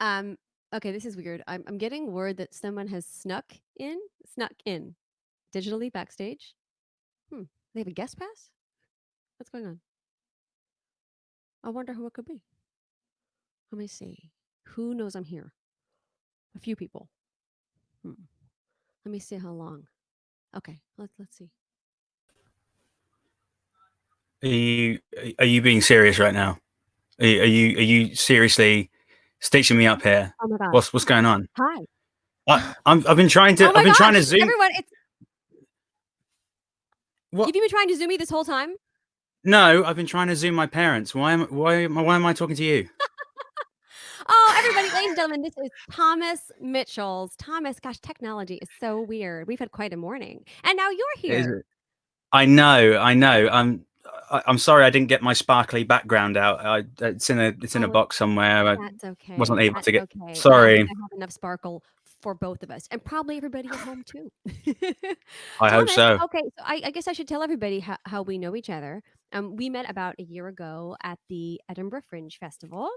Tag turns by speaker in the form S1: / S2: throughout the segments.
S1: Okay, this is weird. I'm getting word that someone has snuck in digitally backstage. They have a guest pass? What's going on? I wonder who it could be. Let me see. Who knows I'm here? A few people. Let me see how long. Okay, let's see.
S2: Are you being serious right now? Are you seriously stitching me up here?
S1: Oh my gosh.
S2: What's going on?
S1: Hi.
S2: I've been trying
S1: Oh
S2: to
S1: my gosh.
S2: zoom.
S1: Everyone,
S2: What?
S1: have you been trying to Zoom me this whole time?
S2: No, I've been trying to zoom my parents. Why am I talking to you?
S1: Oh, everybody, ladies and gentlemen, this is Thomas Mitchell's. Thomas, gosh, technology is so weird. We've had quite a morning. And now you're
S2: Is
S1: here.
S2: it? I know. I'm sorry I didn't get my sparkly background out. It's in a
S1: Oh,
S2: box somewhere. I
S1: that's okay.
S2: wasn't able
S1: That's
S2: to get.
S1: okay. Well, at least
S2: Sorry.
S1: I have enough sparkle for both of us and probably everybody at home too.
S2: I hope
S1: Thomas,
S2: so.
S1: okay, so I guess I should tell everybody how we know each other. We met about a year ago at the Edinburgh Fringe Festival.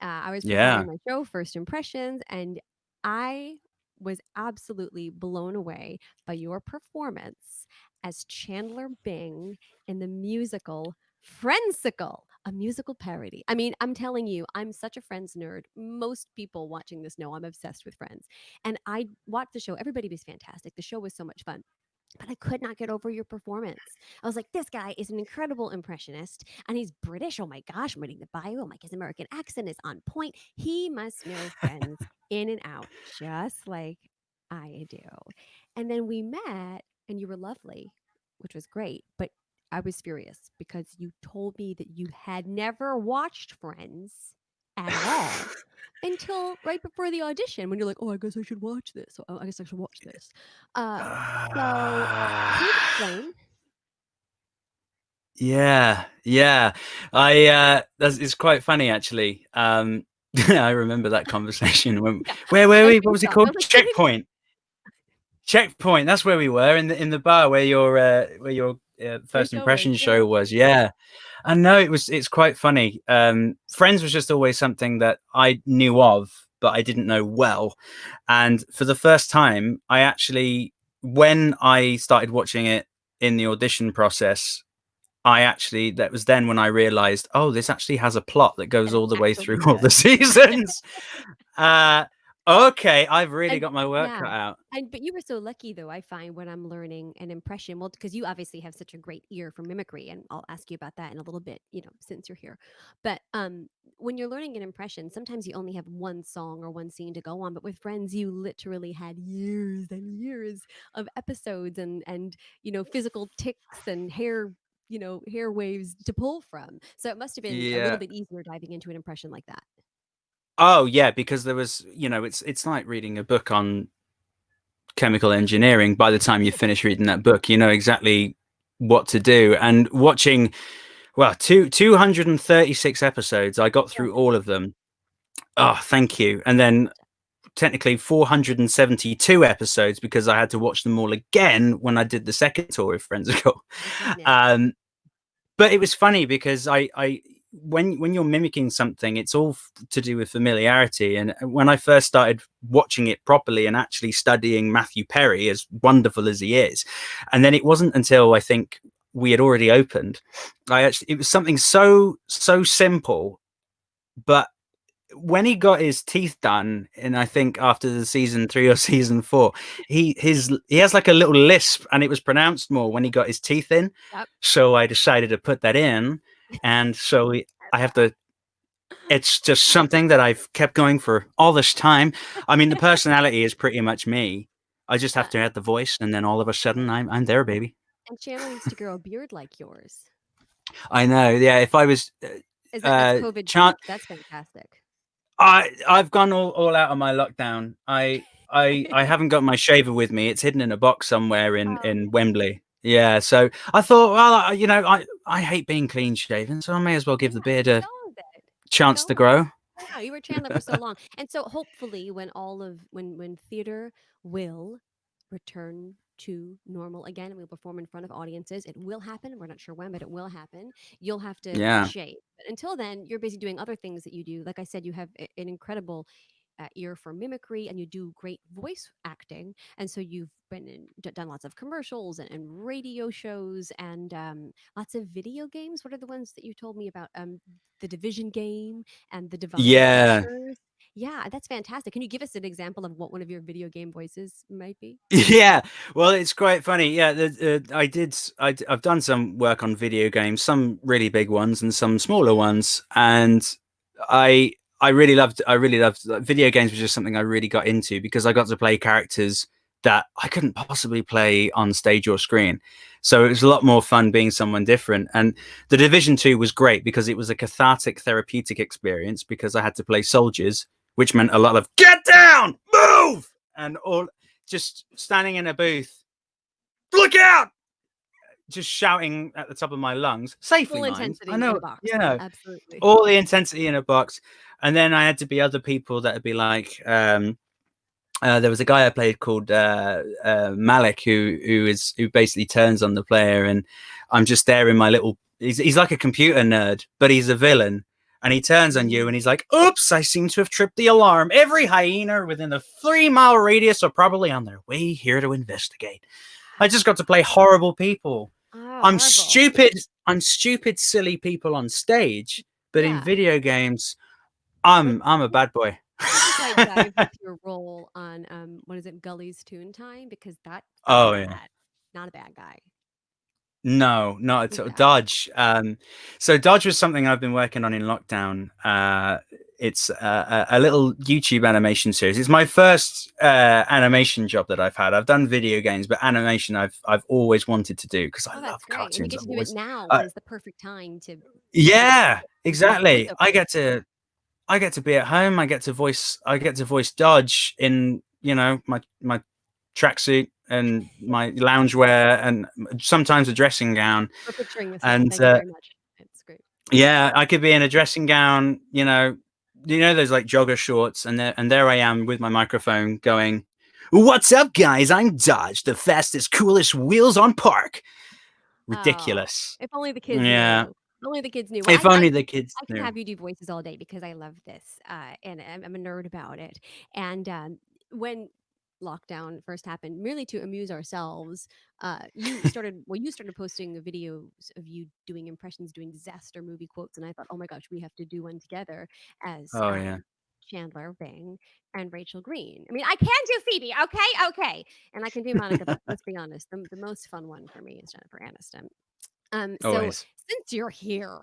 S1: I was performing
S2: Yeah.
S1: my show, First Impressions, and I was absolutely blown away by your performance as Chandler Bing in the musical Friendsicle, a musical parody. I mean, I'm telling you, I'm such a Friends nerd. Most people watching this know I'm obsessed with Friends. And I watched the show. Everybody was fantastic. The show was so much fun. But I could not get over your performance. I was like, this guy is an incredible impressionist and he's British. Oh my gosh, I'm reading the bio. I'm like, his American accent is on point. He must know Friends in and out, just like I do. And then we met and you were lovely, which was great. But I was furious because you told me that you had never watched Friends at all until right before the audition when you're like, oh, I guess I should watch this. Oh, I guess I should watch this. Uh, so, please explain.
S2: Yeah. It's quite funny actually. I remember that conversation when
S1: Yeah,
S2: where
S1: I
S2: were we?
S1: think
S2: What was it
S1: so. I
S2: called?
S1: was like, "Where did
S2: Checkpoint. Checkpoint. That's where we were in the bar where your
S1: the
S2: first
S1: show was?"
S2: impression
S1: Yeah.
S2: show was. Yeah. I know it's quite funny. Friends was just always something that I knew of, but I didn't know well. And for the first time, I actually, when I started watching it in the audition process, that was then when I realized, oh, this actually has a plot that goes
S1: It
S2: all the way through
S1: actually
S2: all the
S1: does.
S2: seasons. uh, okay, I've really
S1: And
S2: got my work
S1: yeah.
S2: cut out.
S1: But you were so lucky though, I find, when I'm learning an impression. Well, because you obviously have such a great ear for mimicry, and I'll ask you about that in a little bit, since you're here. But when you're learning an impression, sometimes you only have one song or one scene to go on. But with Friends, you literally had years and years of episodes and physical ticks and hair waves to pull from. So it must have been a little
S2: Yeah.
S1: bit easier diving into an impression like that.
S2: Oh yeah, because there was, it's like reading a book on chemical engineering. By the time you finish reading that book, you know exactly what to do. And watching, well, 236 episodes, I got
S1: Well
S2: through
S1: done.
S2: all of them. Oh, thank you. And then technically 472 episodes because I had to watch them all again when I did the second tour of Friendsicle.
S1: Oh goodness.
S2: Um, but it was funny because I when you're mimicking something, it's all to do with familiarity. And when I first started watching it properly and actually studying Matthew Perry, as wonderful as he is, and then it wasn't until I think we had already opened, it was something so simple, but when he got his teeth done, and I think after the season 3 or season 4, he has like a little lisp, and it was pronounced more when he got his teeth in.
S1: Yep.
S2: So I decided to put that in, and so I have to. It's just something that I've kept going for all this time. I mean, the personality is pretty much me. I just have
S1: Yeah.
S2: to add the voice, and then all of a sudden, I'm there, baby.
S1: And Chandler needs to grow a beard like yours.
S2: I know. Yeah, if I was,
S1: That's COVID
S2: Chan-
S1: peak. That's fantastic.
S2: I've gone all out of my lockdown. I haven't got my shaver with me. It's hidden in a box somewhere
S1: Oh,
S2: in Wembley. Yeah, so I thought, well, I hate being clean shaven, so I may as well give the
S1: yeah,
S2: beard a
S1: go with it.
S2: chance
S1: Go
S2: to
S1: with it.
S2: grow.
S1: I know, you were Chandler for so long. And so hopefully when theater will return to normal again and we'll perform in front of audiences. It will happen. We're not sure when, but it will happen. You'll have to
S2: Yeah.
S1: shape. But until then, you're busy doing other things that you do. Like I said, you have an incredible ear for mimicry and you do great voice acting. And so you've done lots of commercials and radio shows and lots of video games. What are the ones that you told me about? The Division game and the Divine
S2: Yeah.
S1: Pictures. Yeah, that's fantastic. Can you give us an example of what one of your video game voices might be?
S2: Yeah, well, it's quite funny. Yeah, I've done some work on video games, some really big ones and some smaller ones, and I I really loved video games. Was just something I really got into because I got to play characters that I couldn't possibly play on stage or screen. So it was a lot more fun being someone different. And the Division 2 was great because it was a cathartic, therapeutic experience because I had to play soldiers, which meant a lot of get down, move, and all just standing in a booth, look out, just shouting at the top of my lungs, safely
S1: Full
S2: mind. I
S1: intensity in
S2: know,
S1: a box.
S2: you know,
S1: Absolutely.
S2: all the intensity in a box. And then I had to be other people that would be like, there was a guy I played called Malik who basically turns on the player, and I'm just there in my little. He's like a computer nerd, but he's a villain, and he turns on you, and he's like, "Oops, I seem to have tripped the alarm. Every hyena within a 3-mile radius are probably on their way here to investigate." I just got to play horrible people.
S1: Oh,
S2: I'm
S1: horrible.
S2: stupid. I'm stupid, silly people on stage, but in
S1: Yeah.
S2: video games,
S1: Let's
S2: I'm a bad boy.
S1: let's deep dive into your role on what is it, Gully's Toon Time? Because that's
S2: Oh yeah.
S1: bad. Not a bad guy.
S2: No, not at all.
S1: Okay.
S2: Dodge. So Dodge was something I've been working on in lockdown. It's a little YouTube animation series. It's my first animation job that I've had. I've done video games, but animation I've always wanted to do because I
S1: Oh,
S2: love
S1: that's great. And you
S2: cartoons.
S1: get
S2: I've
S1: to do it
S2: always,
S1: now
S2: uh,
S1: when it's the perfect time to get
S2: yeah,
S1: into
S2: exactly.
S1: voiceover.
S2: I get to be at home. I get to voice Dodge in my tracksuit and my loungewear and sometimes a dressing gown.
S1: We're picturing this now.
S2: And
S1: Thank you very much. It's great.
S2: yeah, I could be in a dressing gown, those like jogger shorts, and there I am with my microphone going, "What's up, guys? I'm Dodge, the fastest, coolest wheels on park."
S1: Oh,
S2: Ridiculous.
S1: if only the kids
S2: Yeah.
S1: knew. Only the kids knew. Well,
S2: If only the kids
S1: I can
S2: knew.
S1: have you do voices all day because I love this, and I'm a nerd about it. And when lockdown first happened, merely to amuse ourselves, you started posting the videos of you doing impressions, doing disaster movie quotes, and I thought, oh my gosh, we have to do one together as
S2: Oh yeah.
S1: Chandler Bing and Rachel Green. I mean, I can do Phoebe, okay, okay, and I can do Monica, but let's be honest, the most fun one for me is Jennifer Aniston. So
S2: Always.
S1: since you're here,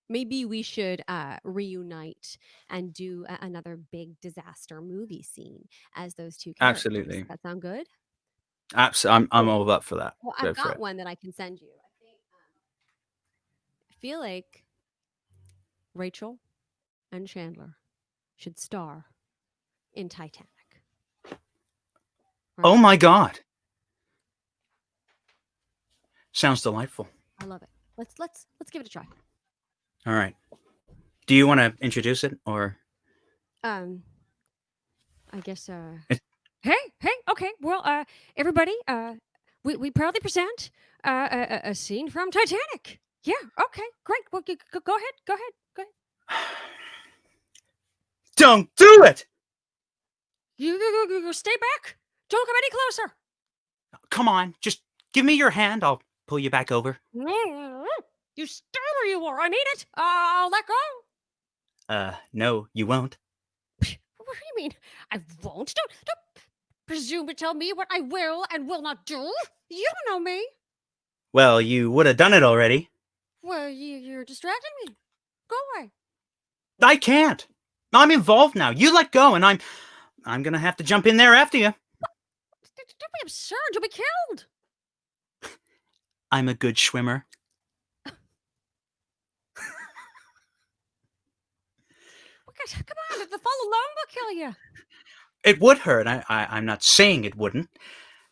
S1: maybe we should reunite and do another big disaster movie scene as those two characters.
S2: Absolutely.
S1: That sound good?
S2: Absolutely. I'm
S1: Cool.
S2: all up for that.
S1: Well,
S2: Go
S1: I've
S2: for
S1: got
S2: it.
S1: one that I can send you. I feel like Rachel and Chandler should star in Titanic.
S2: Oh
S1: Right?
S2: my God. Sounds delightful.
S1: I love it. Let's give it a try.
S2: All right. Do you want to introduce it or?
S1: Um, I guess.
S2: It,
S1: Hey, okay. Well, everybody, we proudly present a scene from Titanic. Yeah, okay, great. Well, go ahead, go ahead, go ahead.
S2: don't do it.
S1: You stay back. Don't come any closer.
S2: Come on. Just give me your hand. I'll pull you back over.
S1: You stay where you are. I mean it. I'll let go.
S2: No, you won't.
S1: What do you mean? I won't. Don't presume to tell me what I will and will not do. You don't know me.
S2: Well, you would have done it already.
S1: Well, you're distracting me. Go away.
S2: I can't. I'm involved now. You let go, and I'm gonna have to jump in there after you.
S1: Don't be absurd. You'll be killed.
S2: I'm a good swimmer.
S1: Come on, the fall alone will kill you.
S2: It would hurt. I'm not saying it wouldn't.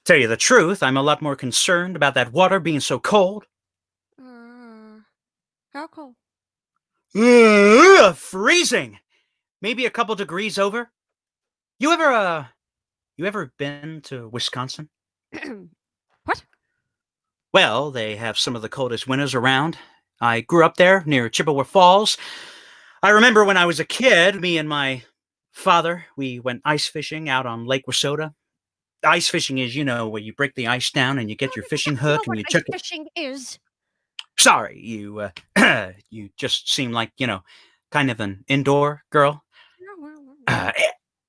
S2: Tell you the truth, I'm a lot more concerned about that water being so cold.
S1: How cold?
S2: Freezing. Maybe a couple degrees over. You ever been to Wisconsin? Well, they have some of the coldest winters around. I grew up there near Chippewa Falls. I remember when I was a kid, me and my father, we went ice fishing out on Lake Wissota. Ice fishing is, where you break the ice down and you
S1: I
S2: get
S1: don't
S2: your fishing
S1: exactly know
S2: hook and
S1: what
S2: you
S1: ice
S2: chuck it.
S1: fishing is.
S2: Sorry, you just seem like, kind of an indoor girl. Uh,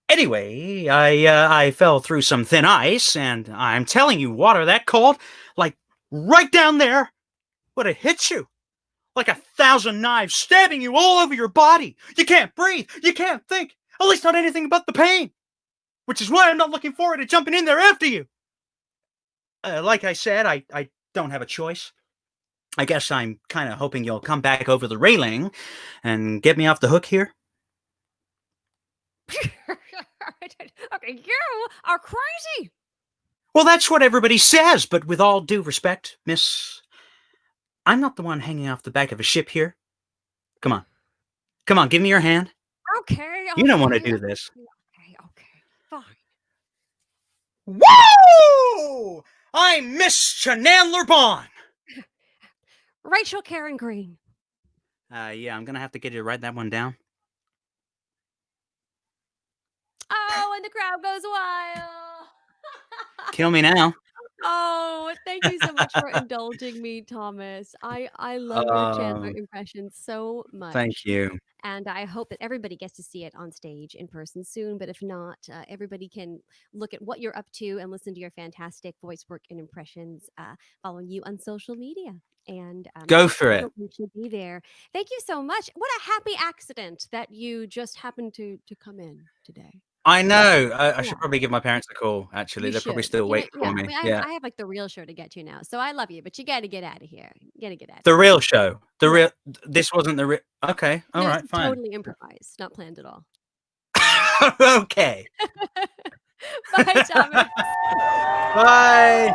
S2: anyway, I fell through some thin ice, and I'm telling you, water that cold, like right down there, would have hit you like 1,000 knives stabbing you all over your body. You can't breathe. You can't think. At least not anything but the pain. Which is why I'm not looking forward to jumping in there after you. Like I said, I don't have a choice. I guess I'm kind of hoping you'll come back over the railing and get me off the hook here.
S1: Okay, you are crazy.
S2: Well, that's what everybody says, but with all due respect, miss, I'm not the one hanging off the back of a ship here. Come on. Come on, give me your hand.
S1: Okay,
S2: You don't want to
S1: okay,
S2: do this.
S1: okay, fine.
S2: Woo! I'm Miss Chandler Bing.
S1: Rachel Karen Green.
S2: Yeah, I'm gonna have to get you to write that one down.
S1: Oh, and the crowd goes wild.
S2: Kill me now.
S1: Oh, thank you so much for indulging me, Thomas. I love your Chandler
S2: Oh,
S1: impression so
S2: thank
S1: much.
S2: you.
S1: And I hope that everybody gets to see it on stage in person soon. But if not, everybody can look at what you're up to and listen to your fantastic voice work and impressions following you on social media. And
S2: Go for it.
S1: everyone should be there. Thank you so much. What a happy accident that you just happened to come in today.
S2: I know. I
S1: Yeah.
S2: should probably give my parents a call. Actually,
S1: You
S2: they're probably
S1: should.
S2: still
S1: You know,
S2: waiting
S1: yeah.
S2: for
S1: I
S2: me.
S1: mean,
S2: Yeah,
S1: I have like the real show to get to now. So I love you, but you got to get out of here. You got to get out of
S2: the
S1: here.
S2: real show. The
S1: Yeah.
S2: real. This wasn't the real. Okay. All
S1: It was
S2: right. Fine.
S1: totally improvised, not planned at all.
S2: Okay.
S1: Bye, Thomas.
S2: Bye.